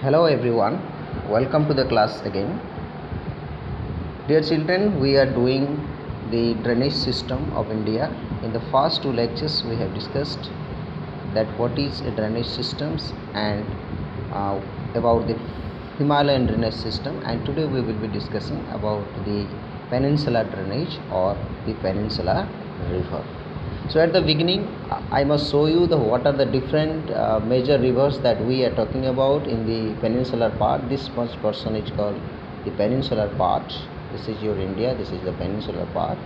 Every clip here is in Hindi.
Hello everyone, welcome to the class again. Dear children, we are doing the drainage system of India. In the first two lectures we have discussed that what is a drainage systems and about the Himalayan drainage system, and today we will be discussing about the peninsular drainage or the peninsular river. So at the beginning I must show you what are the different major rivers that we are talking about in the peninsular part. This first portion is called the peninsular part. This is your India, this is the peninsular part,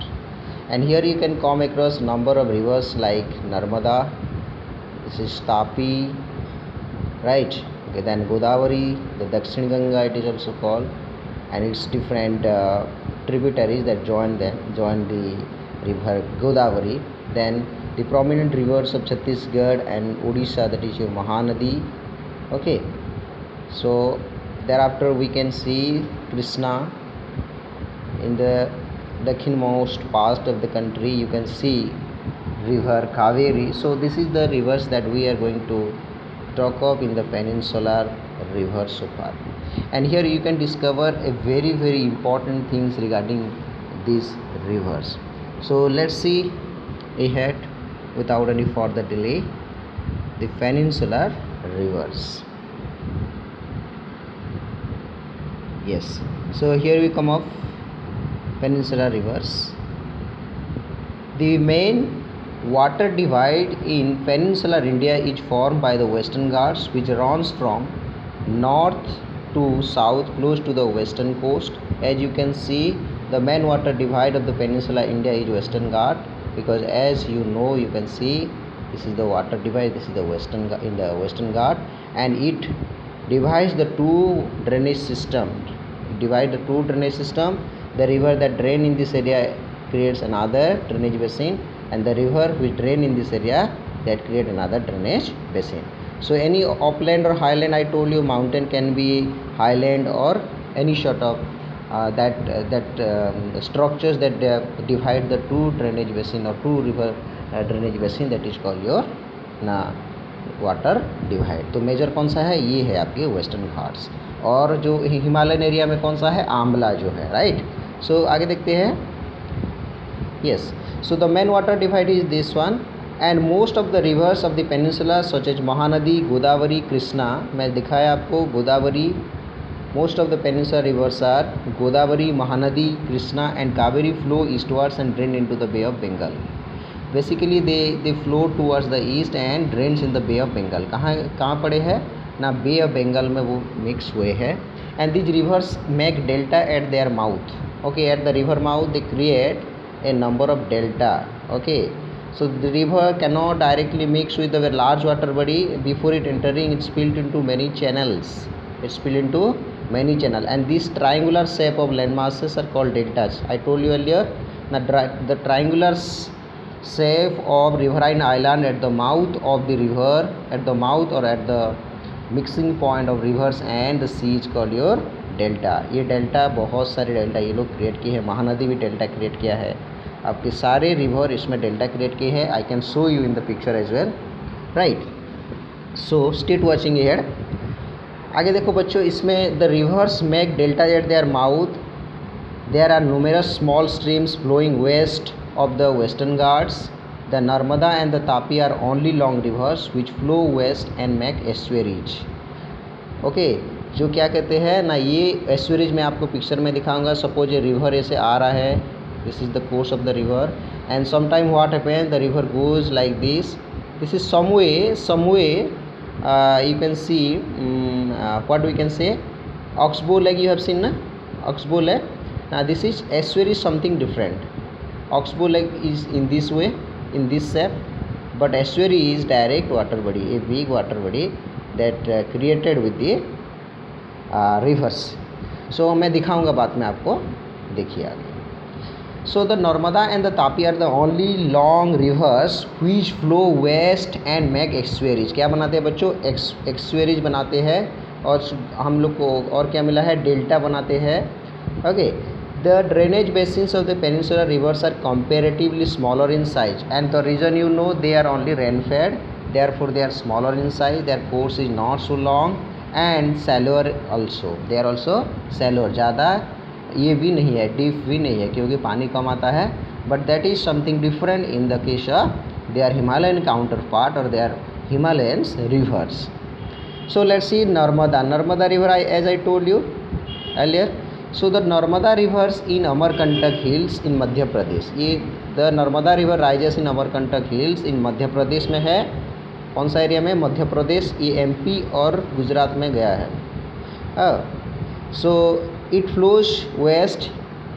and here you can come across number of rivers like Narmada, this is Tapi, right? Okay, then Godavari, the Dakshin Ganga it is also called, and its different tributaries that join the river Godavari. Then the prominent rivers of Chhattisgarh and Odisha, that is your Mahanadi. Okay, so thereafter we can see Krishna. In the Dakhinmost part of the country you can see river Kaveri. So this is the rivers that we are going to talk of in the peninsular river so far, and here you can discover a very important things regarding these rivers. So let's see ahead without any further delay the peninsular rivers. Yes, so here we come up peninsular rivers. The main water divide in peninsular India is formed by the Western Ghats, which runs from north to south close to the western coast. As you can see, the main water divide of the peninsular India is Western Ghat, because as you know, you can see this is the water divide, this is the Western Ghat, and it divides the two drainage system. The river that drain in this area creates another drainage basin, and the river which drain in this area that create another drainage basin. So any upland or highland, I told you mountain can be highland or any sort of structures that divide the two drainage basin or two river drainage basin, that is called your water divide. तो मेजर कौन सा है? ये है आपके वेस्टर्न घाट्स, और जो हिमालयन एरिया में कौन सा है? आंवला जो है, राइट. सो आगे देखते हैं. Yes, so the main water divide is this one, and most of the rivers of the peninsula such as Mahanadi, Godavari, Krishna. मैं दिखाया आपको Godavari. Most of the peninsular rivers are Godavari, Mahanadi, Krishna and Kaveri flow eastwards and drain into the Bay of Bengal. Basically they flow towards the east and drains in the Bay of Bengal. कहाँ पड़े हैं ना? Bay of Bengal में वो mix हुए हैं. And these rivers make delta at their mouth. Okay, at the river mouth they create a number of delta. Okay, so the river cannot directly mix with the large water body. Before it entering, it spilled into many channels. And these triangular shape of land masses are called deltas. I told you earlier the triangular shape of riverine island at the mouth of the river, at the mouth or at the mixing point of rivers and the sea is called your delta. ये डेल्टा, बहुत सारे डेल्टा ये लोग क्रिएट किए हैं. महानदी भी डेल्टा क्रिएट किया है. आपके सारे रिवर इसमें डेल्टा क्रिएट किए हैं. I can show you in the picture as well, right. So state watching here. आगे देखो बच्चों, इसमें the rivers make delta at their mouth. There are numerous small streams flowing west of the western Ghats. The Narmada and the Tapi are only long rivers which flow west and make estuaries. Okay, जो क्या कहते हैं ना, ये एस्चुएरीज मैं आपको पिक्चर में दिखाऊंगा. सपोज ये रिवर ऐसे आ रहा है, this is the course of the river, and sometime what happen, the river goes like this. This is some way you can see what we can say, oxbow leg. You have seen na oxbow leg. Now this is estuary is something different. Oxbow leg is in this way, in this shape, but estuary is direct water body, a big water body that created with the rivers. So मैं दिखाऊंगा बाद में आपको, देखिए आगे. So the Narmada and the Tapi are the only long rivers which flow west and make estuaries. क्या बनाते हैं बच्चों? estuaries बनाते हैं, और हम लोग को और क्या मिला है? डेल्टा बनाते हैं. Okay, the drainage basins of the peninsular rivers are comparatively smaller in size, and the reason you know, they are only rain fed, therefore they are smaller in size. Their course is not so long, and shallower also, they are also shallower, ज़्यादा ये भी नहीं है, डीप भी नहीं है क्योंकि पानी कम आता है, but that is something different in the case of they are Himalayan counterpart और they are Himalayans rivers. So let's see Narmada. Narmada river, as I told you earlier. So the Narmada rivers in Amarkantak hills in Madhya Pradesh. ये the Narmada river rises in Amarkantak hills in Madhya Pradesh में है. कौन सा एरिया में? मध्य प्रदेश. ये एमपी और गुजरात में गया है. So it flows west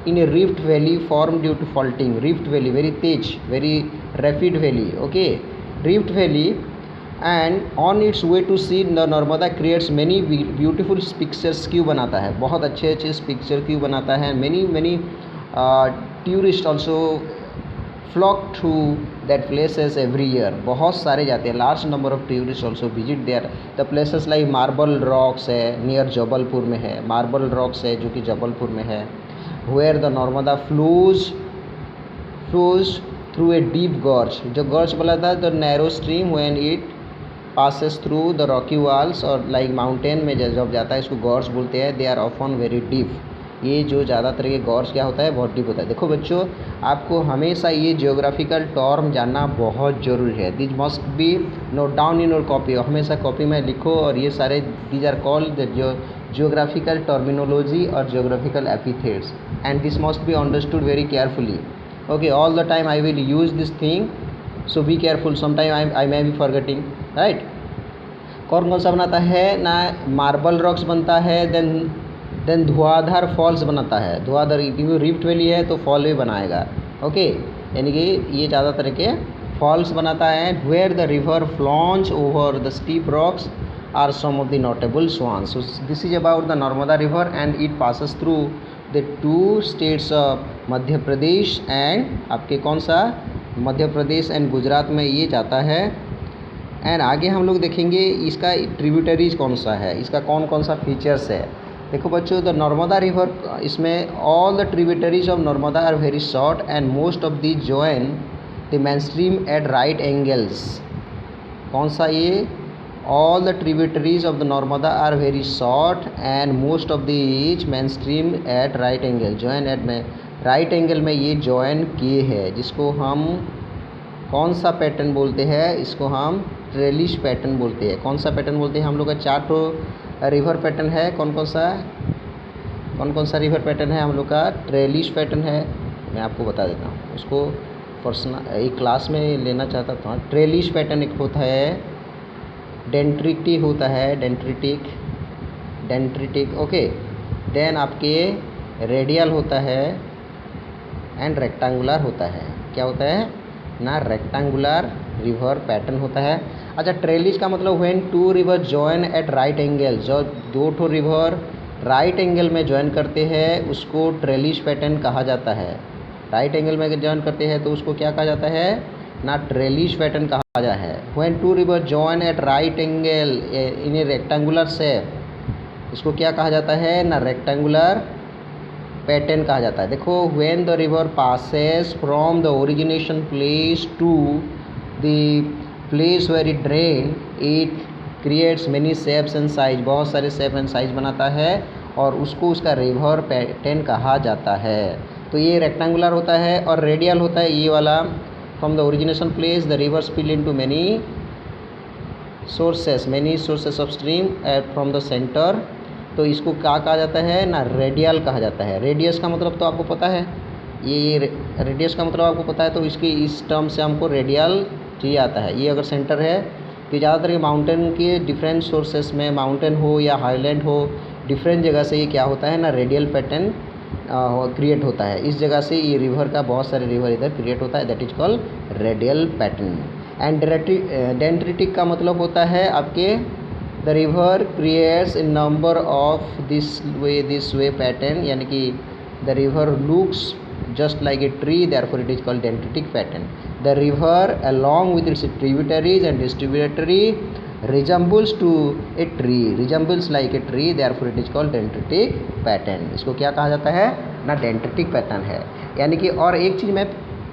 in a rift valley formed due to faulting. Rift valley very तेज, very rapid valley. Okay, rift valley. And on its way to sea the Narmada creates many beautiful pictures क्यों बनाता है, बहुत अच्छे अच्छे पिक्चर क्यों बनाता है. Many tourist also flock to that places every year. बहुत सारे जाते हैं, large number of tourist also visit there the places like marble rocks है, नियर जबलपुर में है. मार्बल रॉक्स है जो कि जबलपुर में है. Where the Narmada flows through a deep gorge. जो गर्ज बोला था the narrow stream when it passes through the rocky walls और like mountain में जब जाता है इसको गॉर्स बोलते हैं. They are often very deep. ये जो ज़्यादातर ये गॉर्स क्या होता है, बहुत डीप होता है. देखो बच्चों, आपको हमेशा ये जियोग्राफिकल टर्म जानना बहुत ज़रूरी है. This must be note down in your copy. हमेशा कॉपी में लिखो. और ये सारे these are called the geographical terminology और geographical epithets and this must be understood very carefully. Okay, all the time I will use this thing, so be careful. Sometime I may be forgetting, right. कौन कौन सा बनाता है ना? मार्बल रॉक्स बनता है. देन धुआंधार फॉल्स बनाता है. धुआंधार क्योंकि रिफ्ट वैली है तो फॉल भी बनाएगा. ओके, यानी कि ये ज़्यादा तरह के फॉल्स बनाता है. Where the river flows over the steep rocks are some of the notable swans. So this is about the Narmada river and it passes through the 2 states of Madhya Pradesh and आपके कौन सा, मध्य प्रदेश एंड गुजरात में ये जाता है. एंड आगे हम लोग देखेंगे इसका ट्रिब्यूटरीज कौन सा है, इसका कौन कौन सा फीचर्स है. देखो बच्चों, द नर्मदा रिवर, इसमें all the tributaries of Narmada are very short and most of the join the main stream at right angles. कौन सा ये? All the tributaries of the Narmada are very short and most of these main stream at right angle. Join at में राइट एंगल में ये जॉइन किए हैं, जिसको हम कौन सा पैटर्न बोलते हैं? इसको हम ट्रेलिश पैटर्न बोलते हैं. कौन सा पैटर्न बोलते हैं? हम लोग का 4 रिवर पैटर्न है. कौन कौन सा रिवर पैटर्न है हम लोग का? ट्रेलिश पैटर्न है. मैं आपको बता देता हूँ, उसको पर्सनल एक क्लास में लेना चाहता था. ट्रेलिश पैटर्न एक होता है, डेंट्रिटिक होता है, डेंट्रिटिक. ओके, देन आपके रेडियल होता है एंड रेक्टेंगुलर होता है. क्या होता है ना? रेक्टेंगुलर रिवर पैटर्न होता है. अच्छा, ट्रेलिश का मतलब when 2 river join at right angle. जो 2 रिवर राइट एंगल में जॉइन करते हैं उसको ट्रेलिश पैटर्न कहा जाता है. राइट एंगल में जॉइन करते हैं तो उसको क्या कहा जाता है ना? ट्रेलिश पैटर्न कहा जाता है. When 2 river join at right angle in a rectangular shape, इसको क्या कहा जाता है ना? रेक्टेंगुलर पैटर्न कहा जाता है. देखो, when the river passes from the origination place to the place where it drain, it creates many shapes and size. बहुत सारे शेप एंड साइज बनाता है और उसको उसका रिवर पैटर्न कहा जाता है. तो ये रेक्टेंगुलर होता है. और रेडियल होता है ये वाला. From the origination place the river spill into many sources of stream from the centre. तो इसको क्या कहा जाता है ना? रेडियल कहा जाता है. रेडियस का मतलब तो आपको पता है, ये रेडियस का मतलब आपको पता है. तो इसकी इस टर्म से हमको रेडियल चाहिए आता है. ये अगर सेंटर है तो ज़्यादातर माउंटेन के डिफरेंट सोर्सेस में, माउंटेन हो या हाईलैंड हो, डिफरेंट जगह से ये क्या होता है ना? रेडियल पैटर्न क्रिएट होता है. इस जगह से ये रिवर का, बहुत सारे रिवर इधर क्रिएट होता है. That is called radial pattern. And dendritic का मतलब होता है आपके the river creates in number of this way pattern, यानी कि the river looks just like a tree, therefore it is called dendritic pattern. The river along with its tributaries and its tributary resembles to a tree, resembles like a tree, therefore it is called dendritic pattern. इसको क्या कहा जाता है ना? डेंट्रिटिक पैटर्न है. यानी कि और एक चीज़ मैं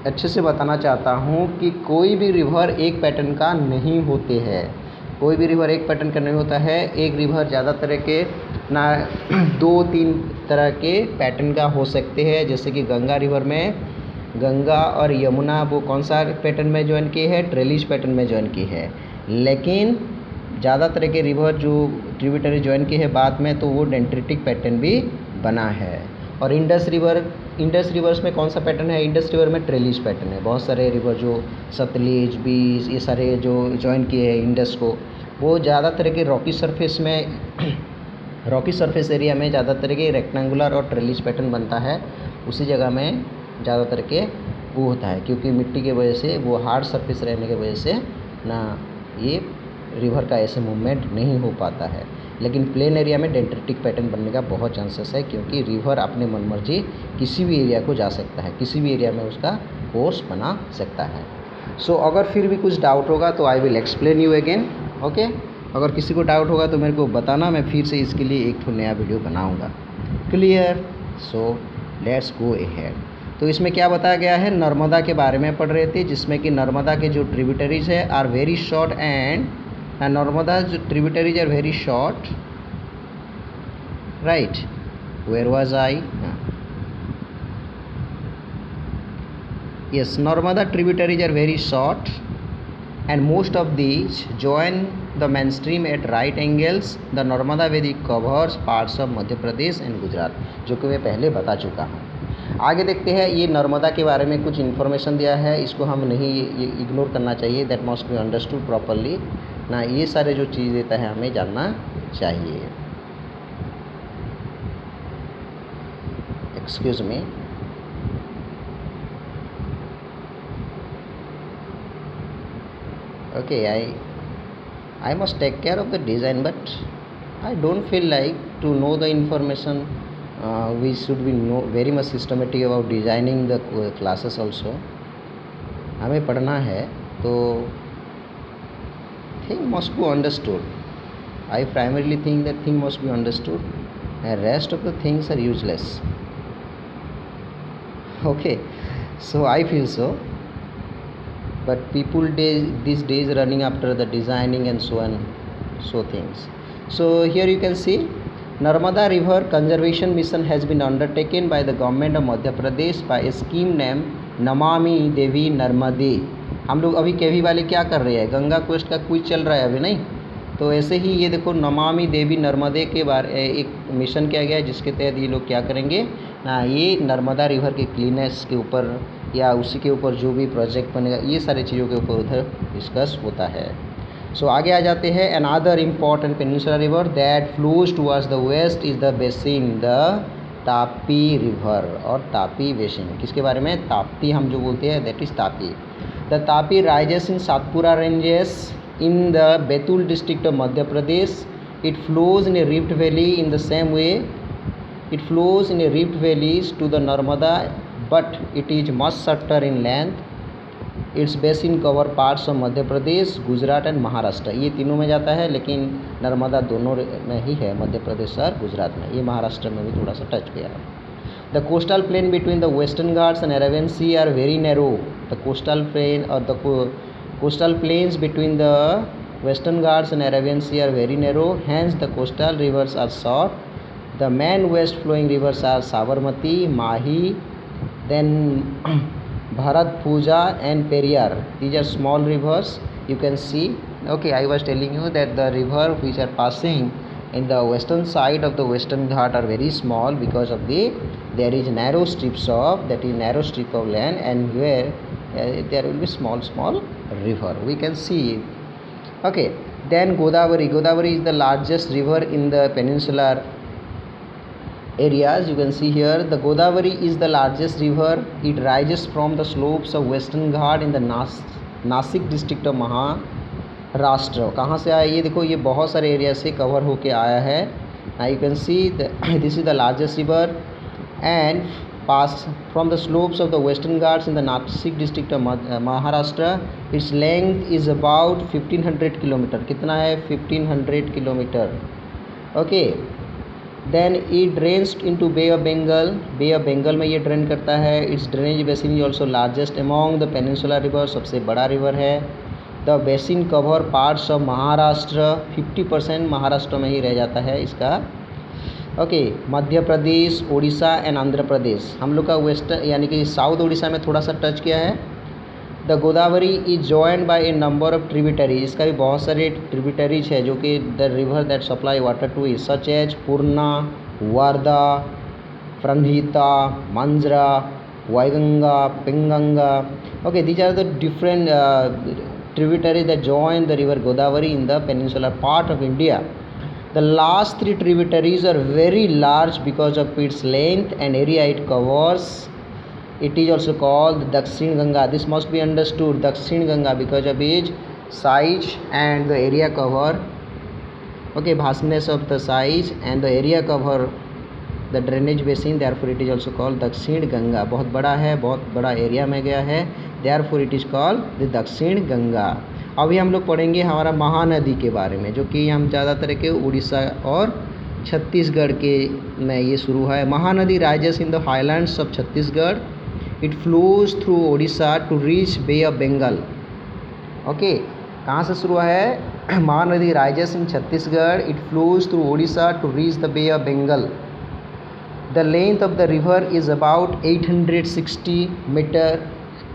अच्छे से बताना चाहता हूँ कि कोई भी रिवर एक पैटर्न का नहीं होते हैं. कोई भी रिवर एक पैटर्न का नहीं होता है, एक रिवर ज़्यादा तरह के ना 2-3 तरह के पैटर्न का हो सकते हैं। जैसे कि गंगा रिवर में गंगा और यमुना वो कौन सा पैटर्न में ज्वाइन की है, ट्रेलिश पैटर्न में ज्वाइन की है। लेकिन ज़्यादा तरह के रिवर जो ट्रिब्यूटरी ज्वाइन की है बाद में, तो वो डेंट्रिटिक पैटर्न भी बना है। और इंडस रिवर्स में कौन सा पैटर्न है, इंडस रिवर में ट्रेलिश पैटर्न है। बहुत सारे रिवर जो सतलेज, बीस, ये सारे जो ज्वाइन किए हैं इंडस को, वो ज़्यादा तरह के रॉकी सरफेस में रॉकी सरफेस एरिया में ज़्यादा तरह के रेक्टेंगुलर और ट्रेलिश पैटर्न बनता है। उसी जगह में ज़्यादा तरह के वो होता है, क्योंकि मिट्टी के वजह से, वो हार्ड सरफेस रहने की वजह से ना ये रिवर का ऐसे मूवमेंट नहीं हो पाता है। लेकिन प्लेन एरिया में डेंट्रिटिक पैटर्न बनने का बहुत चांसेस है, क्योंकि रिवर अपने मनमर्जी किसी भी एरिया को जा सकता है, किसी भी एरिया में उसका कोर्स बना सकता है। सो अगर फिर भी कुछ डाउट होगा तो I will explain you again, okay. अगर किसी को डाउट होगा तो मेरे को बताना, मैं फिर से इसके लिए एक नया वीडियो बनाऊँगा। Clear? So let's go ahead. तो इसमें क्या बताया गया है, नर्मदा के बारे में पढ़ रहे थे, जिसमें कि नर्मदा के जो ट्रिब्यूटरीज है are very short and Narmada जो tributaries are very short, right. Where was I? Yes, Narmada tributaries are very short and most of these join the mainstream at right angles. The Narmada Valley covers parts of Madhya Pradesh and Gujarat, जो कि मैं पहले बता चुका हूँ। आगे देखते हैं, ये नर्मदा के बारे में कुछ इन्फॉर्मेशन दिया है, इसको हम नहीं इग्नोर करना चाहिए। That must be understood properly ना, ये सारे जो चीज़ देता है हमें जानना चाहिए। Excuse me. Okay, I must take care of the design, but I don't feel like to know the information. We should be very much systematic about designing the classes also. हमें पढ़ना है तो thing must be understood. I primarily think that thing must be understood and rest of the things are useless. Okay, so I feel so. But people these days running after the designing and so on, so things. So here you can see Narmada River Conservation Mission has been undertaken by the government of Madhya Pradesh by a scheme named Namami Devi Narmade. हम लोग अभी केवी वाले क्या कर रहे हैं, गंगा क्वेस्ट का क्विज चल रहा है अभी, नहीं? तो ऐसे ही ये देखो नमामि देवी नर्मदे के बारे एक मिशन किया गया है, जिसके तहत ये लोग क्या करेंगे ना, ये नर्मदा रिवर के क्लीनेस के ऊपर या उसी के ऊपर जो भी प्रोजेक्ट बनेगा, ये सारी चीज़ों के ऊपर उधर डिस्कस होता है। सो आगे आ जाते हैं। Another important peninsular river that flows towards the west is the basin, the Tapi river. और तापी बेसिन किसके बारे में, ताप्ती हम जो बोलते हैं, that is Tapi. The Tapi rises in Satpura ranges in the Betul district of Madhya Pradesh. It flows in a rift valley in the same way. It flows in a rift valleys to the Narmada, but it is much shorter in length. Its basin cover parts of Madhya Pradesh, Gujarat and Maharashtra. ये तीनों में जाता है, लेकिन नर्मदा दोनों में ही है, मध्य प्रदेश और गुजरात में। ये महाराष्ट्र में भी थोड़ा सा टच किया है। The coastal plain between the Western Ghats and Arabian Sea are very narrow. The coastal plain or the coastal plains between the Western Ghats and Arabian Sea are very narrow, hence the coastal rivers are short. The main west flowing rivers are Sabarmati, Mahi, then Bharatpuzha and Periyar. These are small rivers, you can see. Okay, I was telling you that the river which are passing in the western side of the Western Ghat are very small, because of there is narrow strips of, that is narrow strip of land, and where there will be small river, we can see. Okay, then Godavari is the largest river in the peninsular areas. You can see here the Godavari is the largest river. It rises from the slopes of Western Ghat in the Nasik district of Maharashtra. कहाँ से आया ये देखो, ये बहुत सारे एरिया से कवर होके आया है। Now you can see this is the largest river and pass from the slopes of the Western Ghats in the Nasik district of Maharashtra. Its length is about 1500 kilometer. कितना है? 1500 kilometer. Okay, then it drains into Bay of Bengal. Bay of Bengal में ये ड्रेन करता है. Its drainage basin is also largest among the peninsular rivers. सबसे बड़ा रिवर है. The basin cover parts of Maharashtra, 50% Maharashtra में ही रह जाता है इसका। ओके, मध्य प्रदेश, उड़ीसा एंड आंध्र प्रदेश, हम लोग का वेस्टर्न यानी कि साउथ उड़ीसा में थोड़ा सा टच किया है। The Godavari is joined by a number of tributaries, इसका भी बहुत सारे ट्रिब्यूटरीज है जो कि the river that supply water to is such as Purna, Wardha, Pranhita, Manjra, Wainganga, Penganga. Okay, these are the different tributaries that join the river Godavari in the peninsular part of India. The last three tributaries are very large because of its length and area it covers. It is also called Dakshin Ganga. This must be understood, Dakshin Ganga, because of its size and the area cover. Okay, vastness of the size and the area cover, the drainage basin, therefore it is also called Dakshin Ganga. बहुत बड़ा है, बहुत बड़ा एरिया में गया है, therefore it is called the दक्षिण गंगा। अभी हम लोग पढ़ेंगे हमारा महानदी के बारे में, जो कि हम ज़्यादातर के उड़ीसा और छत्तीसगढ़ के में ये शुरू है। Mahanadi rises in the highlands of Chhattisgarh, it flows through Orissa to reach bay of Bengal. Okay, कहाँ से शुरू है? Mahanadi rises in Chhattisgarh, it flows through Orissa to reach the bay of Bengal. The length of the river is about 860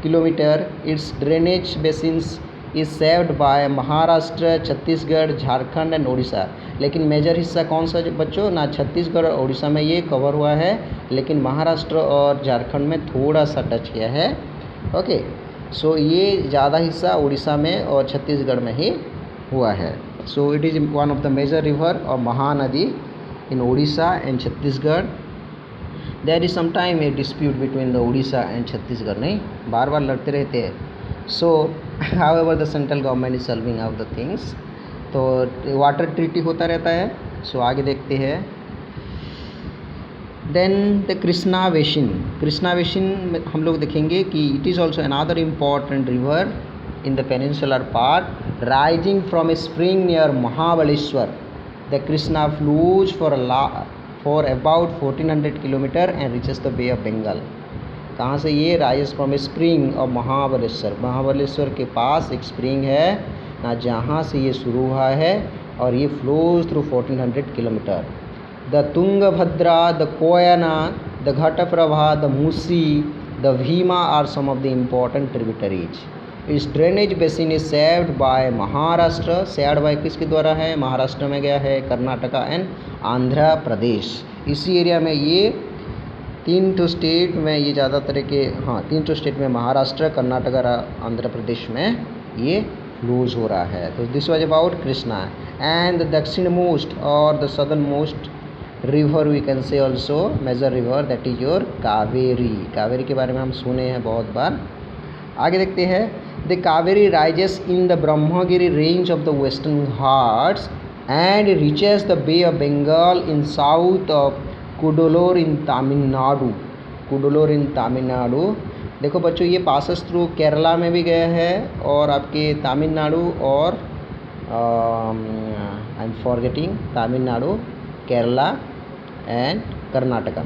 kilometer. Its drainage basins is served by Maharashtra, Chhattisgarh, Jharkhand and Orissa. लेकिन मेजर हिस्सा कौन सा बच्चों? ना छत्तीसगढ़ और उड़ीसा में ये कवर हुआ है, लेकिन महाराष्ट्र और झारखंड में थोड़ा सा टच किया है। ओके, सो ये ज़्यादा हिस्सा उड़ीसा में और छत्तीसगढ़ में ही हुआ है। So it is one of the major river और Mahanadi in Orissa and Chhattisgarh. There is sometime a dispute between the Orissa and Chhattisgarh, नहीं, बार बार लड़ते रहते हैं। So however the central government is solving out the things, तो वाटर ट्रीटी होता रहता है। सो आगे देखते हैं। Then the Krishna basin, Krishna basin में हम लोग देखेंगे कि it is also another important river in the peninsular part, rising from a spring near Mahabaleshwar. The Krishna flows for about 1400 km and reaches the Bay of Bengal. कहाँ से ये? Rises from A spring of Mahabaleshwar, Mahabaleshwar के पास एक स्प्रिंग है ना, जहाँ से ये शुरू हुआ है और ये flows through 1400 kilometre. The Tungabhadra, the Koyna, the Ghataprabha, the Musi, the Bhima are some of the important tributaries. इस drainage basin is saved by Maharashtra, saved by किसके द्वारा है? महाराष्ट्र में गया है, कर्नाटका एंड आंध्र प्रदेश। इसी एरिया में ये तीन तो स्टेट में ये ज़्यादातर के, हाँ, तीन तो स्टेट में महाराष्ट्र, कर्नाटका और आंध्र प्रदेश में ये फ्लोज हो रहा है। तो this was about Krishna and the दक्षिण मोस्ट और the southern most river we can say also major river, that is your Kaveri. Kaveri के बारे में हम सुने हैं बहुत बार। आगे देखते हैं। The Kaveri rises in the Brahmagiri range of the western Ghats and reaches the bay of Bengal in south of Cuddalore in Tamil Nadu. Cuddalore in Tamil Nadu, देखो बच्चों, ये पासेस थ्रू केरला में भी गया है और आपके तमिलनाडु और I am forgetting, Tamil Nadu, Kerala and Karnataka.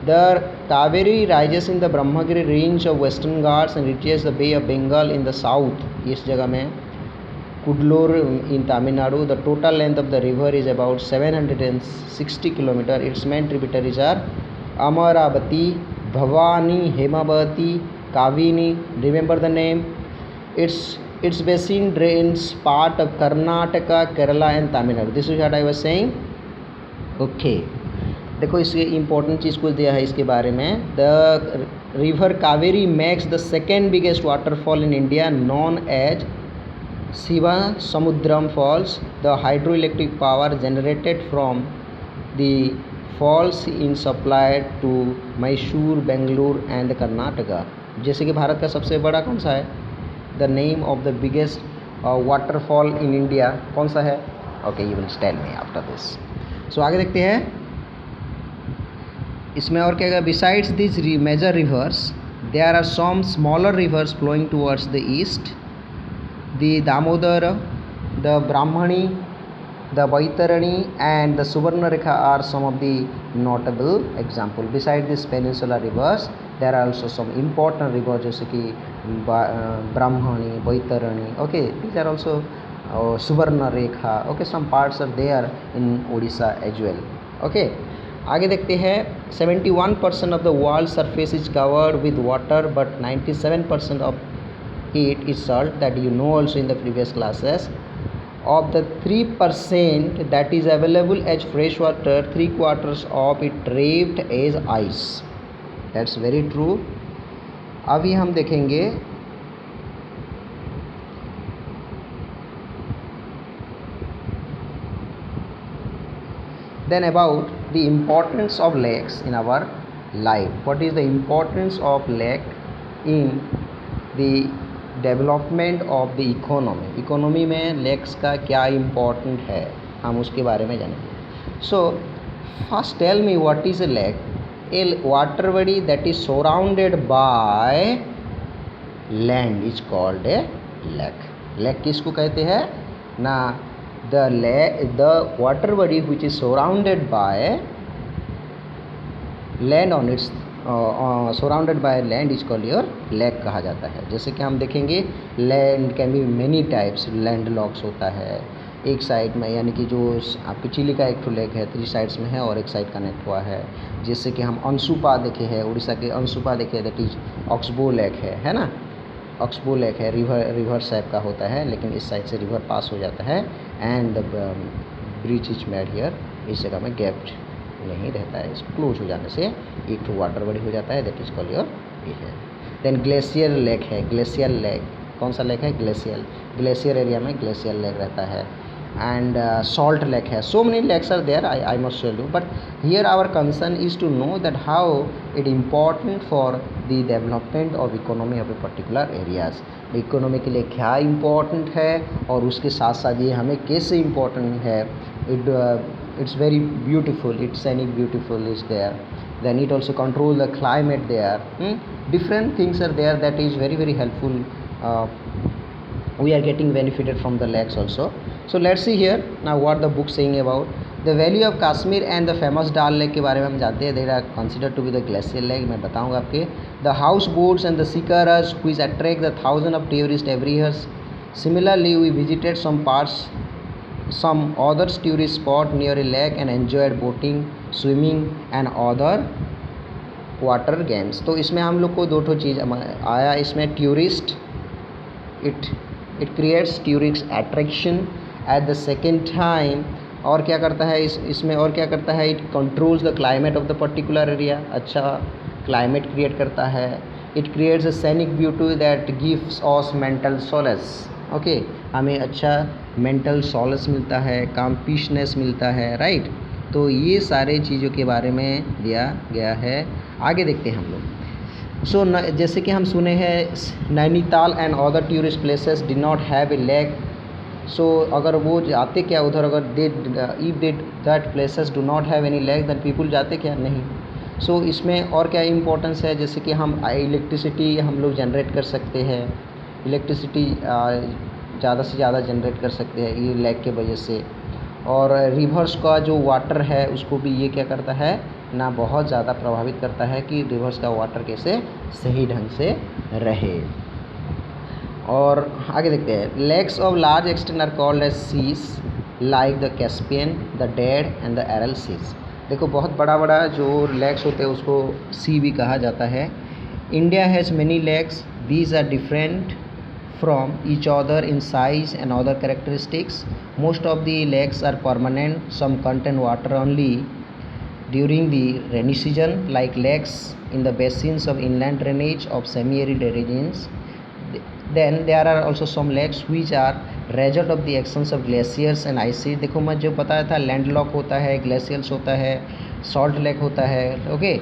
The Kaveri rises in the Brahmagiri range of Western Ghats and reaches the Bay of Bengal in the south. इस जगह में Kudlur in Tamil Nadu. The total length of the river is about 760 km. Its main tributaries are Amaravati, Bhavani, Hemavati, Kavini. Remember the name. Its basin drains part of Karnataka, Kerala and Tamil Nadu. This is what I was saying. Okay. देखो इसके इम्पोर्टेंट चीज़ कुछ दिया है इसके बारे में। The river Kaveri makes the second biggest waterfall in India known as Shiva Samudram falls. The hydro electric power generated from the falls in supplied to Mysore, Bengaluru and Karnataka. जैसे कि भारत का सबसे बड़ा कौन सा है? The name of the biggest waterfall in India कौन सा है? Okay, you will tell me after this. So आगे देखते हैं इसमें और क्या है। Besides this major rivers there are some smaller rivers flowing towards the east. The Damodar, the Brahmani, the Baitarani and the Subarnarekha are some of the notable example. Beside this peninsular rivers there are also some important river जैसे कि Brahmani, Baitarani, okay, these are also Subarnarekha, okay, some parts are there in Orissa as well, okay. आगे देखते हैं 71% of the world surface is covered with water but 97% of it is salt, that you know also in the previous classes. Of the 3% that is available as fresh water, 3/4 of it trapped as ice. That's very true. अभी हम देखेंगे then about the importance of lakes in our life. What is the importance of lake in the development of the economy में लेक्स का क्या इम्पोर्टेंट है, हम उसके बारे में जानेंगे। So first tell me what is a lake. A water body that is surrounded by land is called a lake. Lake किसको कहते हैं ना, the water body which is surrounded by land on its surrounded by land is called your lake कहा जाता है। जैसे कि हम देखेंगे land can be many types, land locks होता है एक साइड में, यानी कि जो आपके चिली का एक लेक है 3 साइड्स में है और एक साइड कनेक्ट हुआ है। जैसे कि हम अंशुपा देखे हैं, उड़ीसा के अंशुपा देखे, दैट इज ऑक्सबो लेक है ना, ऑक्सबो लेक है, रिवर टाइप का होता है, लेकिन इस साइड से रिवर पास हो जाता है and the bridge is made here, इस जगह में गैप नहीं रहता है, इसको क्लोज हो जाने से एक तो वाटर बॉडी हो जाता है, दैट इज कॉल्ड योर ये है। देन ग्लेशियर लेक है, ग्लेशियल लेक, कौन सा लेक है, ग्लेशियर एरिया में ग्लेशियर लेक रहता है। एंड सॉल्ट लेक है, so many lakes are there, I must tell you, but here our concern is to know that how it important for the development of economy of a particular areas. Economy के लिए क्या इम्पॉर्टेंट है और उसके साथ साथ ये हमें कैसे इम्पॉर्टेंट है। It's very beautiful, it's scenic beautiful is there, then it also control the climate there, different things are there that is very helpful. We are getting benefited from the lakes also. So let's see here now what the book saying about the value of Kashmir and the famous Dal Lake के बारे में हम जानते हैं। they are considered to be the glacial lake, मैं बताऊंगा आपके। the house boats and the shikarers which attract the thousands of tourists every year. Similarly we visited some other tourist spot near a lake and enjoyed boating, swimming and other water games. तो इसमें हम लोग को 2 चीज़ आया इसमें, tourist, it creates tourist attraction at the second time, और क्या करता है इसमें और क्या करता है, it controls the climate of the particular area, अच्छा क्लाइमेट क्रिएट करता है। इट क्रिएट्स अ सैनिक beauty that gives us mental solace, okay, हमें अच्छा मेंटल सॉलेस मिलता है, काम पीसनेस मिलता है, राइट। तो ये सारे चीज़ों के बारे में दिया गया है। आगे देखते हैं हम लोग। सो जैसे कि हम सुने हैं Nainital and other tourist places did not have a lake. So अगर वो जाते क्या उधर, अगर if that places do not have any lake then people जाते क्या, नहीं। सो इसमें और क्या इम्पोर्टेंस है, जैसे कि हम इलेक्ट्रिसिटी हम लोग जनरेट कर सकते हैं, इलेक्ट्रिसिटी ज़्यादा से ज़्यादा जनरेट कर सकते हैं ये लेक के वजह से। और रिवर्स का जो वाटर है उसको भी ये क्या करता है ना, बहुत ज़्यादा प्रभावित करता है कि रिवर्स का वाटर कैसे सही ढंग से रहे। और आगे देखते हैं, lakes of large extent are called as seas like the Caspian, the dead and the Aral seas. देखो बहुत बड़ा जो लेक्स होते हैं उसको सी भी कहा जाता है। India has many lakes, these are different from each other in size and other characteristics. Most of the lakes are permanent, some contain water only during the rainy season, like lakes in the basins of inland drainage of semi-arid regions. Then there are also some lakes which are result of the actions of glaciers and ice sheet. देखो मैं जो बताया था, लैंडलॉक होता है, ग्लेशियर्स होता है, सॉल्ट लेक होता है, ओके,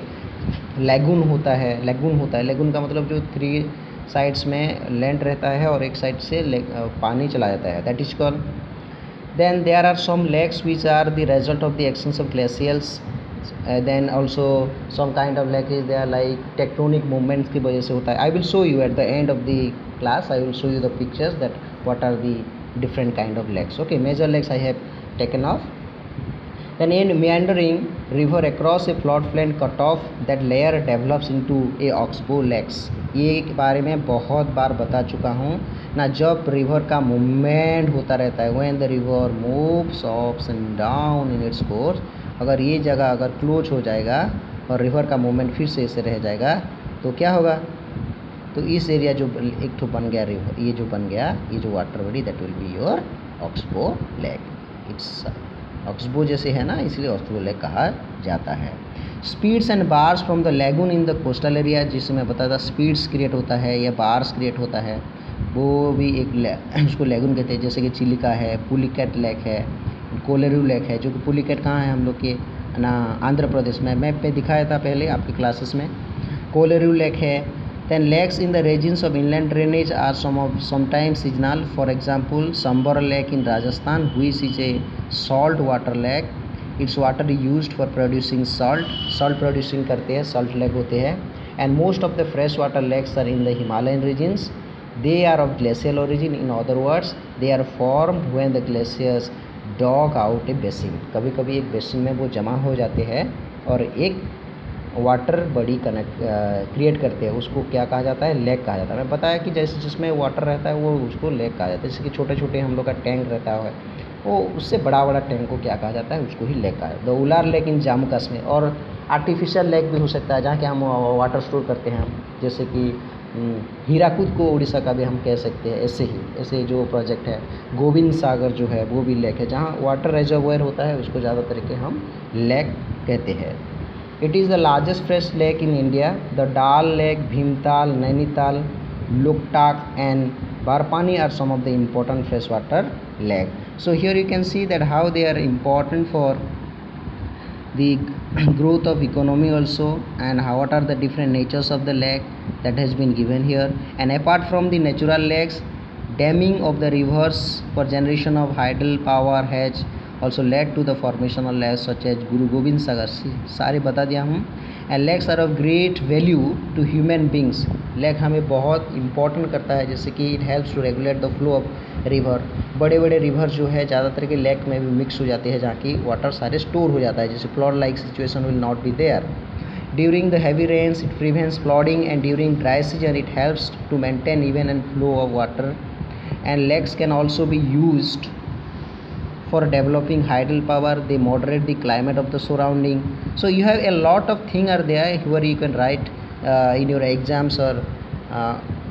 लैगून होता है, लैगून का मतलब जो 3 साइड्स में लैंड रहता है और एक साइड से पानी चला जाता है, that is called. Then there are some lakes which are the result of the actions of glaciers, then also some kind of lake is there like tectonic movements की वजह से होता है। I will show you at the end of the class, I will show you the pictures that what are the different kind of lakes, okay. Major lakes I have taken of. Then in meandering river across a floodplain cutoff, that layer develops into a oxbow lakes. ये के बारे में बहुत बार बता चुका हूँ ना, जब रिवर का मूवमेंट होता रहता है, when the river moves ups and down in its course, अगर ये जगह अगर क्लोज हो जाएगा और रिवर का मूवमेंट फिर से ऐसे रह जाएगा तो क्या होगा, तो इस एरिया जो एक तो बन गया रिवर, ये जो बन गया ये जो water body, that will be your oxbow lake. It's oxbow जैसे है ना, इसलिए ऑक्सबो लेक कहा जाता है. Speeds and bars from the lagoon in the coastal area, जिससे मैं बताया था स्पीड्स क्रिएट होता है या बार्स क्रिएट होता है, वो भी एक उसको लैगून कहते हैं. जैसे कि चिलिका है, पुलिकैट लेक है, कोलेरू लेक है, जो कि पुलिकैट कहाँ है हम लोग के ना आंध्र प्रदेश में, मैप पे दिखाया था पहले आपके क्लासेस में. कोलेरू लेक है. Then lakes in the regions of inland drainage are sometimes seasonal. For example, Sambar Lake in Rajasthan, which is a salt water lake. Its water is used for producing salt. Salt producing करते हैं, salt lake होते हैं. And most of the freshwater lakes are in the Himalayan regions. They are of glacial origin. In other words, they are formed when the glaciers dug out a basin. कभी कभी एक बेसिन में वो जमा हो जाते हैं और एक वाटर बॉडी क्रिएट करते हैं, उसको क्या कहा जाता है, लेक कहा जाता है. मैं बताया कि जैसे जिसमें वाटर रहता है वो उसको लेक कहा जाता है. जैसे कि छोटे छोटे हम लोग का टैंक रहता है, वो उससे बड़ा बड़ा टैंक को क्या कहा जाता है, उसको ही लेक कहा जाता है. The Ular lake in Jammu Kashmir, और आर्टिफिशियल लेक भी हो सकता है जहाँ कि हम वाटर स्टोर करते हैं, जैसे कि हीराकुद को उड़ीसा का भी हम कह सकते हैं. ऐसे जो प्रोजेक्ट है गोविंद सागर जो है वो भी लेक है, जहाँ वाटर रिजर्वोयर होता है, उसको ज़्यादातर के हम लेक कहते हैं. It is the largest fresh lake in India. The Dal Lake, Bhimtal, Nainital, Loktak and Barpani are some of the important freshwater lake. So here you can see that how they are important for the growth of economy also, and what are the different natures of the lake that has been given here. And apart from the natural lakes, damming of the rivers for generation of hydel power has also led to the formation of lakes such as Guru Gobind Sagar. सारे बता दिया हूँ. And lakes are of great value to human beings. Lake हमें बहुत इंपॉर्टेंट करता है, जैसे कि it helps to regulate the flow of river. बड़े बड़े रिवर जो है ज़्यादातर के लेक में भी मिक्स हो जाते हैं, जहाँ की वाटर सारे स्टोर हो जाता है, जैसे flood like situation will not be there. During the heavy rains it prevents flooding, and during dry season it helps to maintain even and flow of water. And lakes can also be used for developing hydel power. They moderate the climate of the surrounding. So you have a lot of things are there where you can write in your exams, or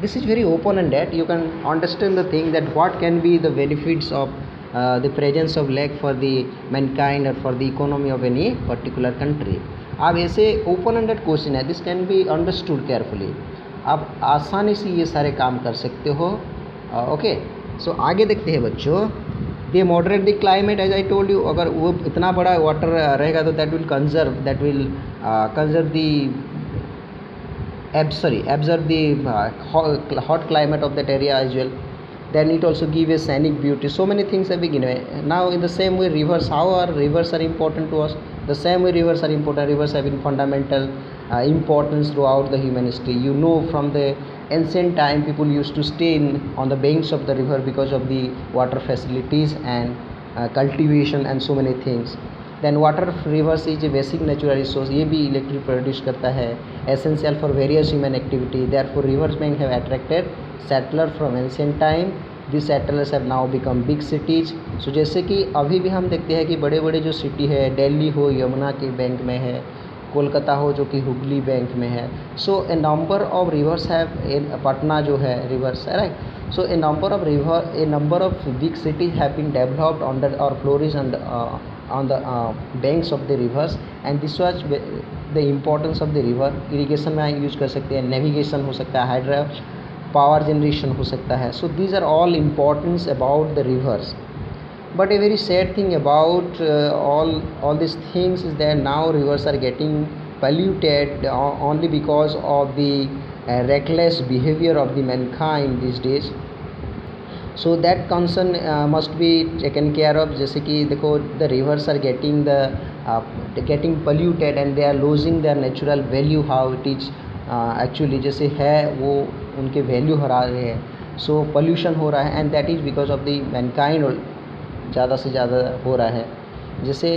this is very open-ended. You can understand the thing that what can be the benefits of the presence of lake for the mankind or for the economy of any particular country. अब ऐसे open-ended क्वेश्चन है, this can be understood carefully. आप आसानी से ये सारे काम कर सकते हो. ओके, सो आगे देखते हैं बच्चों. They moderate the climate, as I told you. अगर वो इतना बड़ा वाटर रहेगा तो that will conserve the absorb the hot climate of that area as well. Then it also give a scenic beauty. So many things have been given. Now in the same way rivers, how are rivers are important to us? The same way rivers are important. Rivers have been fundamental importance throughout the human history. You know, from the ancient time people used to stay on the banks of the river because of the water facilities and cultivation and so many things. Then water rivers is a basic natural resource. ये भी इलेक्ट्रिक प्रोड्यूस करता है, essential for various human activity. Therefore rivers may have attracted settlers from ancient time. These settlers have now become big cities. So जैसे कि अभी भी हम देखते हैं कि बड़े बड़े जो सिटी है, दिल्ली हो यमुना के बैंक में है, कोलकाता हो जो कि हुगली बैंक में है. So a number of rivers have, Patna जो है रिवर्स है, right. So a number of big cities have been developed under और flourish on the banks of the rivers, and this was the importance of the river. irrigation में यूज कर सकते हैं, नेविगेशन हो सकता है, हाइड्रो पावर जनरेशन हो सकता है. So these are all importance about the rivers. But a very sad thing about all these things is that now rivers are getting polluted only because of the reckless behavior of the mankind these days. So that concern must be taken care of. जैसे कि देखो the rivers are getting polluted and they are losing their natural value how it is actually जैसे है वो उनके value हरा रहे हैं. So pollution हो रहा है and that is because of the mankind ज़्यादा से ज़्यादा हो रहा है. जैसे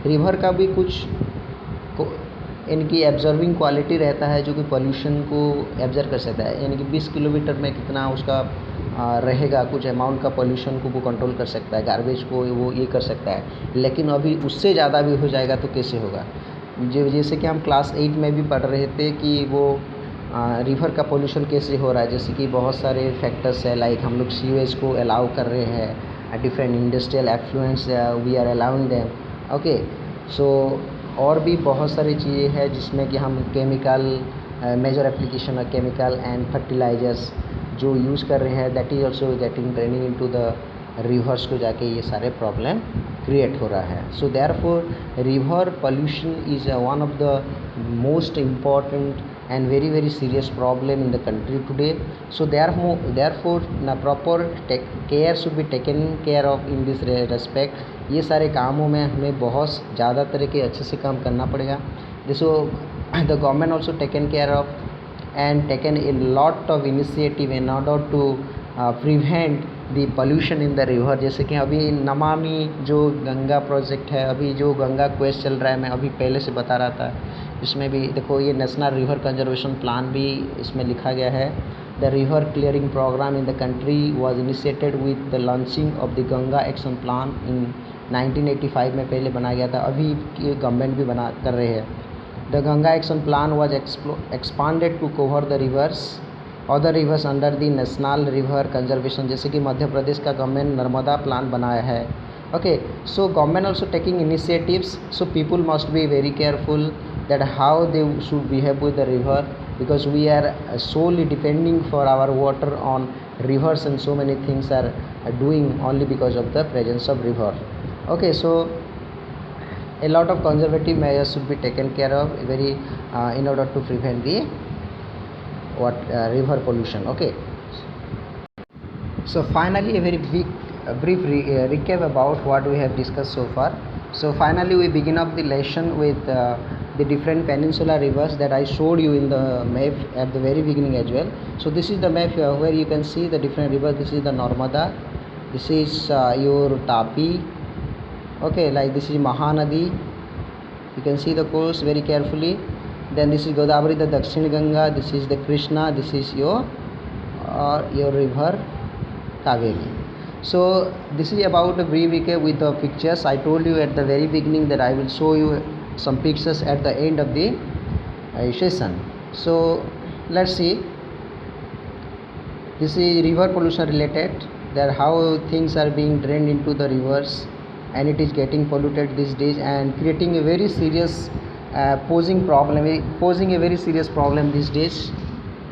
रिवर का भी कुछ इनकी एब्जर्विंग क्वालिटी रहता है जो कि पोल्यूशन को एब्जर्व कर सकता है, यानी कि 20 किलोमीटर में कितना उसका रहेगा, कुछ अमाउंट का पोल्यूशन को वो कंट्रोल कर सकता है, गार्बेज को वो ये कर सकता है। लेकिन अभी उससे ज़्यादा भी हो जाएगा तो कैसे होगा। जैसे कि हम क्लास 8 में भी पढ़ रहे थे कि वो रिवर का पोल्यूशन कैसे हो रहा है, जैसे कि बहुत सारे फैक्टर्स है, लाइक हम लोग सीवेज को अलाउ कर रहे हैं, different industrial effluence we are allowing them. Okay, so और भी बहुत सारी चीज़ें हैं जिसमें कि हम chemical major application of chemical and fertilisers जो यूज़ कर रहे हैं, that is also getting draining into the rivers को जाके ये सारे प्रॉब्लम क्रिएट हो रहा है। So therefore river pollution is one of the most important and very serious problem in the country today. So therefore proper care should be taken care of in this respect. ये सारे कामों में हमें बहुत ज़्यादा तरह के अच्छे से काम करना पड़ेगा। So the government also taken care of and taken a lot of initiative in order to prevent the pollution in the river। जैसे कि अभी नमामि जो गंगा प्रोजेक्ट है, अभी जो गंगा क्वेस्ट चल रहा है, मैं अभी पहले से बता रहा था, इसमें भी देखो ये नेशनल रिवर कंजर्वेशन प्लान भी इसमें लिखा गया है। The river clearing programme in the country was initiated with the launching of the Ganga action plan in 1985 में पहले बनाया गया था, अभी गवर्नमेंट भी बना कर रहे हैं। The Ganga action plan was expanded to cover the rivers other rivers under the national river conservation. जैसे कि मध्य प्रदेश का गवर्नमेंट नर्मदा प्लान बनाया है। Okay, so government also taking initiatives, so people must be very careful that how they should behave with the river, because we are solely depending for our water on rivers, and so many things are doing only because of the presence of river. Okay, so a lot of conservative measures should be taken care of very in order to prevent the river pollution. Okay, so finally a very brief recap about what we have discussed so far. So finally we begin up the lesson with the different peninsular rivers that I showed you in the map at the very beginning as well. So this is the map here where you can see the different rivers. This is the Narmada, this is your Tapi, okay, like this is Mahanadi, you can see the course very carefully. Then this is Godavari, the Dakshin Ganga, this is the Krishna, this is your river Kaveri. So this is about a brief recap with the pictures. I told you at the very beginning that I will show you some pictures at the end of the session. So let's see, this is river pollution related, that how things are being drained into the rivers and it is getting polluted these days and creating a very serious posing a very serious problem these days.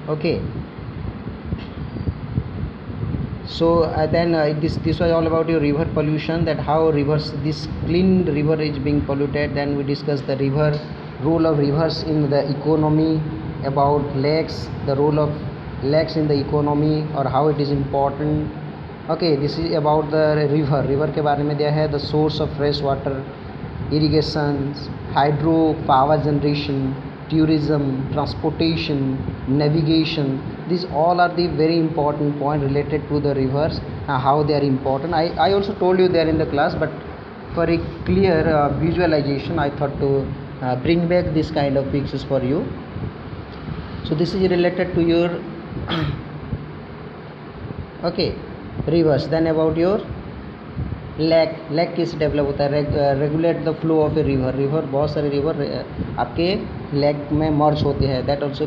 Okay, so then this was all about your river pollution, that how rivers, this clean river is being polluted. Then we discussed the role of rivers in the economy, about lakes, the role of lakes in the economy or how it is important. Okay, this is about the river के बारे में दिया है, the source of fresh water, irrigation, hydro power generation, tourism, transportation, navigation. These all are the very important point related to the rivers, how they are important. I also told you there in the class, but for a clear visualization I thought to bring back this kind of pictures for you. So this is related to your okay, rivers. Then about your lake कैसे डेवलप होता है, regulate the flow of a river बहुत सारे रिवर आपके लैक में मर्ज होते हैं, that also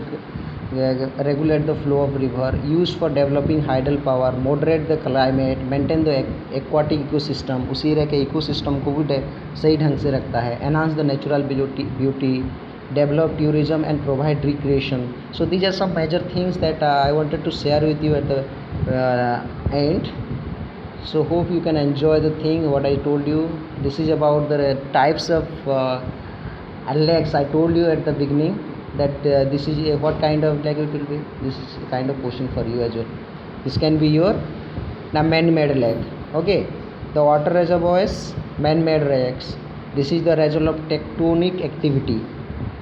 regulate the flow of river, use for developing hydel power, moderate the climate, maintain the aquatic ecosystem, उसी तरह के इकोसिस्टम को भी सही ढंग से रखता है, enhance the natural beauty, develop tourism and provide recreation. So these are some major things that I wanted to share with you at the end. So hope you can enjoy the thing what I told you. This is about the types of lakes. I told you at the beginning that this is what kind of lake it will be. This is a kind of question for you as well. This can be your man-made lake. Okay, the water reservoirs, man-made lakes. This is the result of tectonic activity.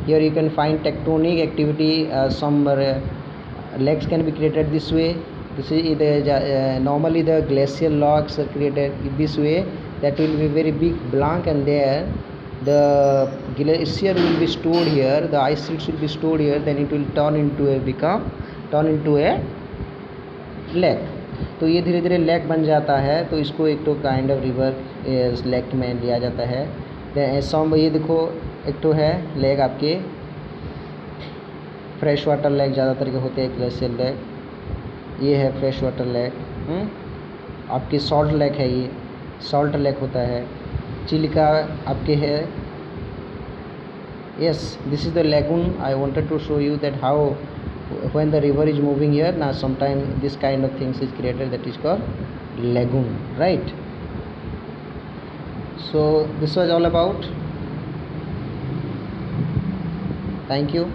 Here you can find tectonic activity. Some lakes can be created this way. This is normally the glacial logs are created this way. that will be very big blank, and there the glacier will be stored here, the ice sheets will be stored here, then it will turn into a lake. तो ये धीरे धीरे लेक बन जाता है, तो इसको एक तो काइंड ऑफ रिवर लेक में लिया जाता है। सम ये देखो एक तो है लेक आपके फ्रेश वाटर लेक ज़्यादातर के होते हैं, ग्लेशियर लेक, ये है फ्रेश वाटर लेक। आपकी सॉल्ट लेक है, ये सॉल्ट लेक होता है। चिलिका आपके है, yes, this is the lagoon. I wanted to show you that how when the river is moving here, now sometimes this kind of things is created, that is called lagoon, right? So this was all about. Thank you.